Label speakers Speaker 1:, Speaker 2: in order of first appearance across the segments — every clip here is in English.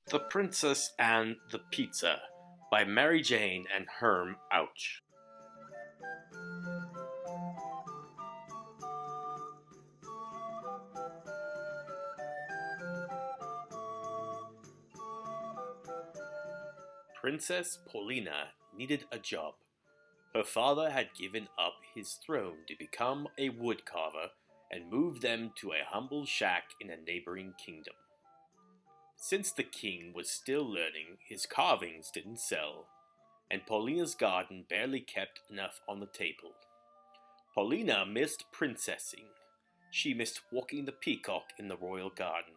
Speaker 1: The Princess and the Pizza by Mary Jane and Herm Ouch. Princess Paulina needed a job. Her father had given up his throne to become a woodcarver and moved them to a humble shack in a neighboring kingdom. Since the king was still learning, his carvings didn't sell, and Paulina's garden barely kept enough on the table. Paulina missed princessing. She missed walking the peacock in the royal garden,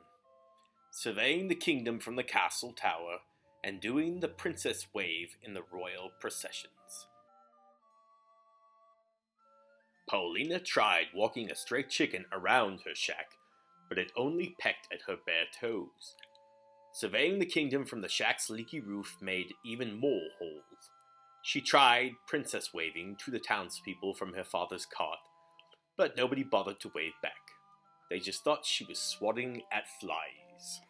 Speaker 1: surveying the kingdom from the castle tower, and doing the princess wave in the royal processions. Paulina tried walking a straight chicken around her shack, but it only pecked at her bare toes. Surveying the kingdom from the shack's leaky roof made even more holes. She tried princess waving to the townspeople from her father's cart, but nobody bothered to wave back. They just thought she was swatting at flies.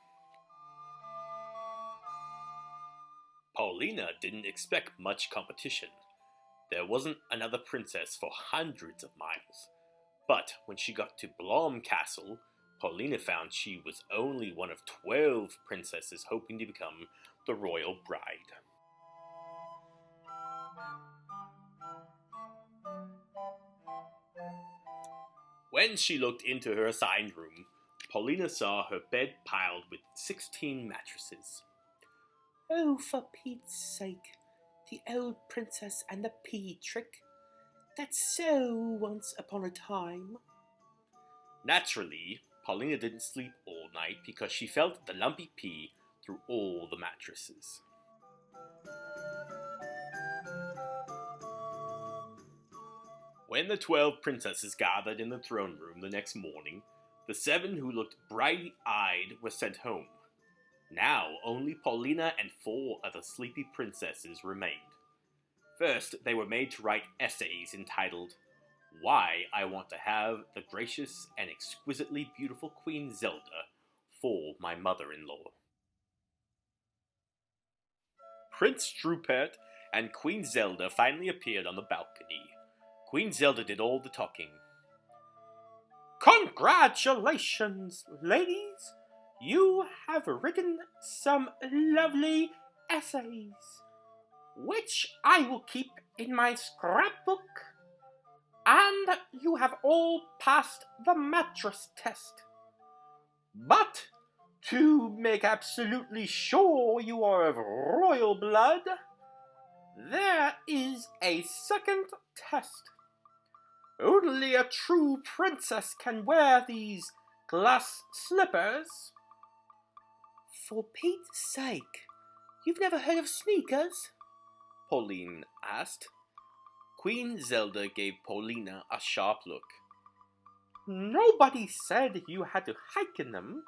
Speaker 1: Paulina didn't expect much competition. There wasn't another princess for hundreds of miles. But when she got to Blom Castle, Paulina found she was only one of 12 princesses hoping to become the royal bride. When she looked into her assigned room, Paulina saw her bed piled with 16 mattresses.
Speaker 2: "Oh, for Pete's sake, the old princess and the pea trick. That's so once upon a time."
Speaker 1: Naturally, Paulina didn't sleep all night because she felt the lumpy pea through all the mattresses. When the 12 princesses gathered in the throne room the next morning, the 7 who looked bright-eyed were sent home. Now only Paulina and 4 other sleepy princesses remained. First, they were made to write essays entitled, "Why I Want to Have the Gracious and Exquisitely Beautiful Queen Zelda for My Mother-in-Law." Prince Rupert and Queen Zelda finally appeared on the balcony. Queen Zelda did all the talking.
Speaker 2: "Congratulations, ladies! You have written some lovely essays, which I will keep in my scrapbook. And you have all passed the mattress test. But to make absolutely sure you are of royal blood, there is a second test. Only a true princess can wear these glass slippers." "For Pete's sake, you've never heard of sneakers?"
Speaker 1: Pauline asked. Queen Zelda gave Paulina a sharp look.
Speaker 2: "Nobody said you had to hike in them.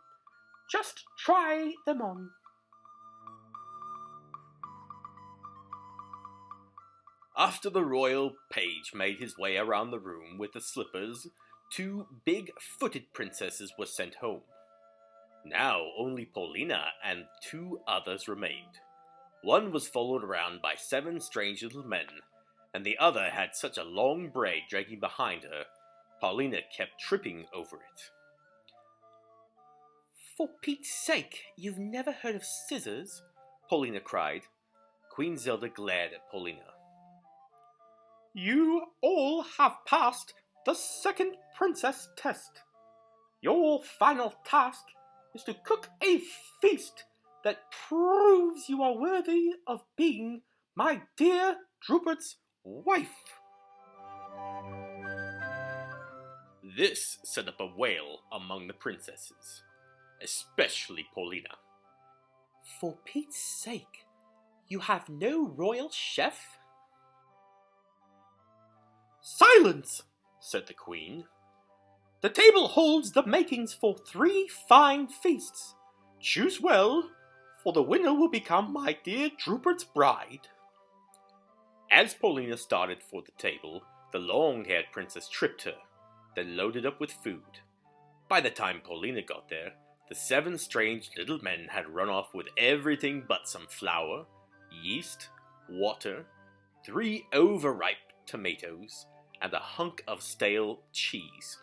Speaker 2: Just try them on."
Speaker 1: After the royal page made his way around the room with the slippers, 2 big-footed princesses were sent home. Now only Paulina and 2 others remained. One was followed around by 7 strange little men, and the other had such a long braid dragging behind her, Paulina kept tripping over it.
Speaker 2: "For Pete's sake, you've never heard of scissors?"
Speaker 1: Paulina cried. Queen Zelda glared at Paulina.
Speaker 2: "You all have passed the second princess test. Your final task is to cook a feast that proves you are worthy of being my dear Rupert's wife."
Speaker 1: This set up a wail among the princesses, especially Paulina.
Speaker 2: "For Pete's sake, you have no royal chef?" "Silence!" said the queen. "The table holds the makings for 3 fine feasts. Choose well, for the winner will become my dear Rupert's bride."
Speaker 1: As Paulina started for the table, the long-haired princess tripped her, then loaded up with food. By the time Paulina got there, The 7 strange little men had run off with everything but some flour, yeast, water, 3 overripe tomatoes, and a hunk of stale cheese.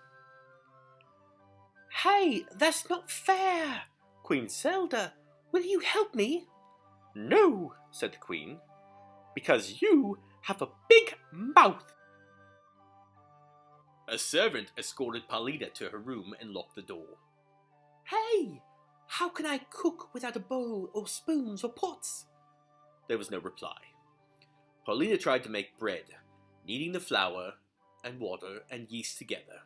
Speaker 2: Hey, that's not fair! Queen Zelda, will you help me? No, said the Queen, because you have a big mouth.
Speaker 1: A servant escorted Paulina to her room and locked the door.
Speaker 2: Hey, how can I cook without a bowl or spoons or pots?
Speaker 1: There was no reply. Paulina tried to make bread, kneading the flour and water and yeast together,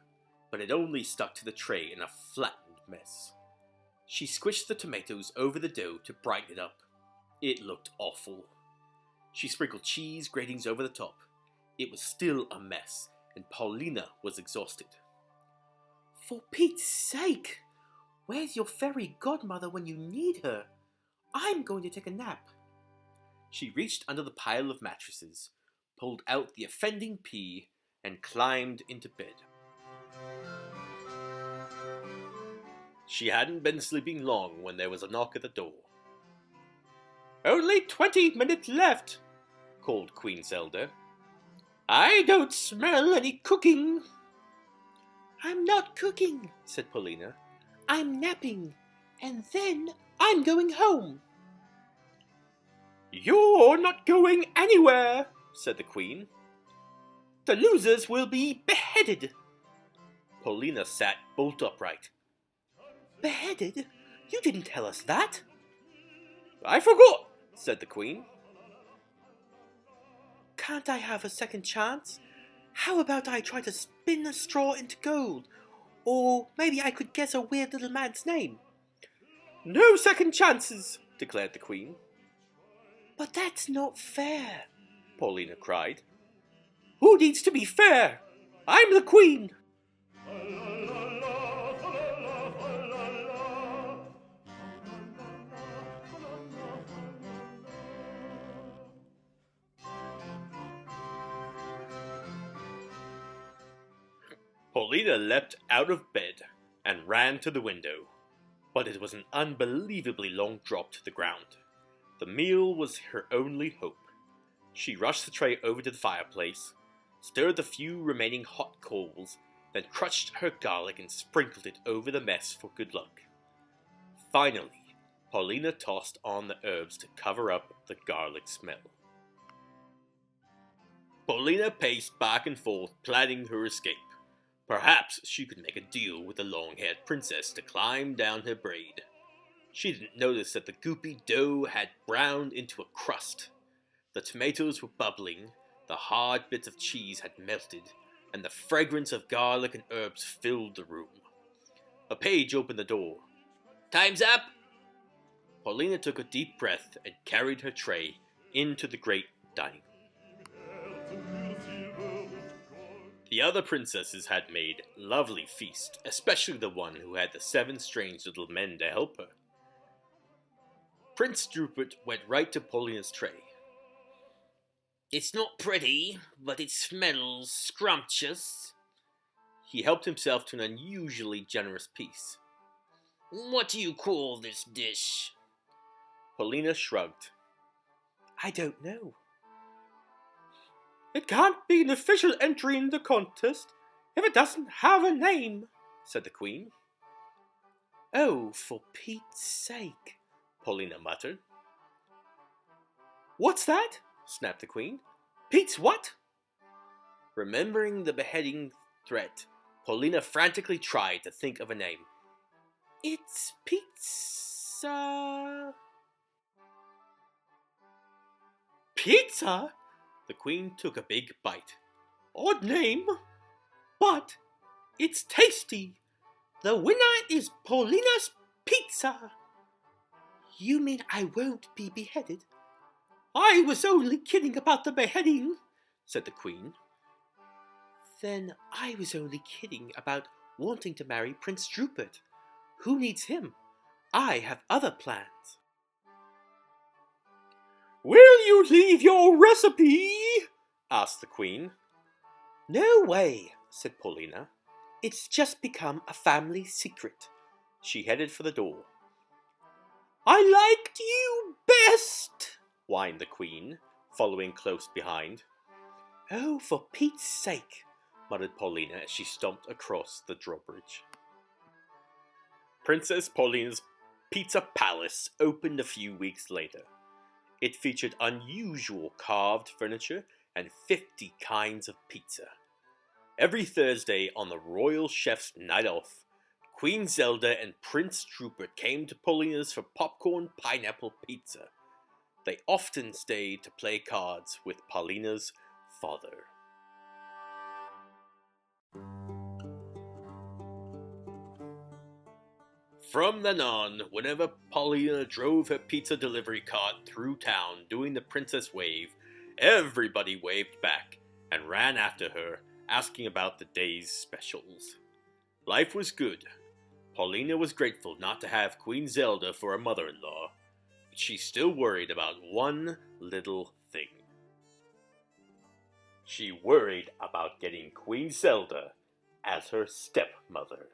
Speaker 1: but it only stuck to the tray in a flattened mess. She squished the tomatoes over the dough to brighten it up. It looked awful. She sprinkled cheese gratings over the top. It was still a mess, and Paulina was exhausted.
Speaker 2: For Pete's sake! Where's your fairy godmother when you need her? I'm going to take a nap.
Speaker 1: She reached under the pile of mattresses, pulled out the offending pea, and climbed into bed. She hadn't been sleeping long when there was a knock at the door.
Speaker 2: Only 20 minutes left, called Queen Zelda. I don't smell any cooking. I'm not cooking, said Paulina. I'm napping, and then I'm going home. You're not going anywhere, said the Queen. The losers will be beheaded.
Speaker 1: Paulina sat bolt upright.
Speaker 2: Beheaded? You didn't tell us that.
Speaker 1: I forgot, said the Queen.
Speaker 2: Can't I have a second chance? How about I try to spin a straw into gold? Or maybe I could guess a weird little man's name. No second chances, declared the Queen. But that's not fair, Paulina cried. Who needs to be fair? I'm the Queen.
Speaker 1: Paulina leapt out of bed and ran to the window, but it was an unbelievably long drop to the ground. The meal was her only hope. She rushed the tray over to the fireplace, stirred the few remaining hot coals, then crushed her garlic and sprinkled it over the mess for good luck. Finally, Paulina tossed on the herbs to cover up the garlic smell. Paulina paced back and forth, planning her escape. Perhaps she could make a deal with the long-haired princess to climb down her braid. She didn't notice that the goopy dough had browned into a crust. The tomatoes were bubbling, the hard bits of cheese had melted, and the fragrance of garlic and herbs filled the room. A page opened the door. "Time's up!" Paulina took a deep breath and carried her tray into the great dining room. The other princesses had made lovely feast, especially the one who had the 7 strange little men to help her. Prince Rupert went right to Paulina's tray. "It's not pretty, but it smells scrumptious." He helped himself to an unusually generous piece. "What do you call this dish?" Paulina shrugged.
Speaker 2: I don't know. It can't be an official entry in the contest if it doesn't have a name, said the Queen. Oh, for Pete's sake, Paulina muttered. What's that? Snapped the Queen. Pete's what?
Speaker 1: Remembering the beheading threat, Paulina frantically tried to think of a name.
Speaker 2: It's pizza. Pizza?
Speaker 1: The Queen took a big bite.
Speaker 2: Odd name, but it's tasty. The winner is Paulina's Pizza. You mean I won't be beheaded? I was only kidding about the beheading, said the Queen. Then I was only kidding about wanting to marry Prince Rupert. Who needs him? I have other plans. Will you leave your recipe? Asked the Queen. No way, said Paulina. It's just become a family secret.
Speaker 1: She headed for the door.
Speaker 2: "I liked you best," whined the Queen, following close behind.
Speaker 1: "Oh, for Pete's sake," muttered Paulina as she stomped across the drawbridge. Princess Paulina's Pizza Palace opened a few weeks later. It featured unusual carved furniture and 50 kinds of pizza. Every Thursday on the royal chef's night off, Queen Zelda and Prince Trooper came to Paulina's for popcorn pineapple pizza. They often stayed to play cards with Paulina's father. From then on, whenever Paulina drove her pizza delivery cart through town doing the princess wave, everybody waved back and ran after her, asking about the day's specials. Life was good. Paulina was grateful not to have Queen Zelda for a mother-in-law, but she still worried about one little thing. She worried about getting Queen Zelda as her stepmother.